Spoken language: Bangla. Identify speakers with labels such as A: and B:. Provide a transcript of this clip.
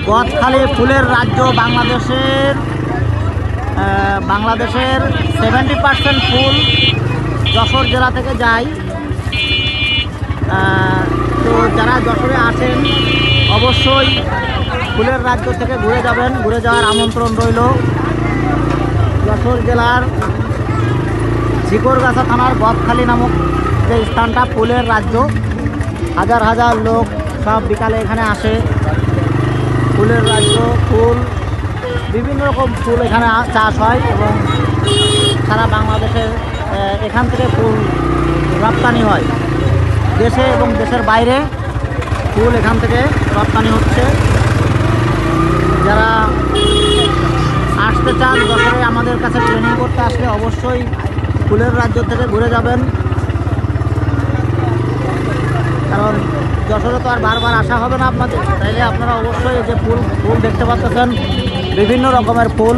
A: গদখালি ফুলের রাজ্য। বাংলাদেশের 70% ফুল যশোর জেলা থেকে যায়। তো যারা যশোরে আসেন অবশ্যই ফুলের রাজ্য থেকে ঘুরে যাবেন, ঘুরে যাওয়ার আমন্ত্রণ রইল। যশোর জেলার ঝিকরগাছা থানার গদখালি নামক যে স্থানটা ফুলের রাজ্য, হাজার হাজার লোক সব বিকালে এখানে আসে। ফুলের রাজ্য, ফুল, বিভিন্ন রকম ফুল এখানে চাষ হয় এবং সারা বাংলাদেশের এখান থেকে ফুল রপ্তানি হয়। দেশে এবং দেশের বাইরে ফুল এখান থেকে রপ্তানি হচ্ছে। যারা আসতে চান যশোরে আমাদের কাছে ট্রেনিং করতে আসলে অবশ্যই ফুলের রাজ্য থেকে ঘুরে যাবেন, কারণ যশোরে তো আর বারবার আসা হবে না আপনাদের। তাইলে আপনারা অবশ্যই এই যে ফুল দেখতে পাচ্ছেন, বিভিন্ন রকমের ফুল।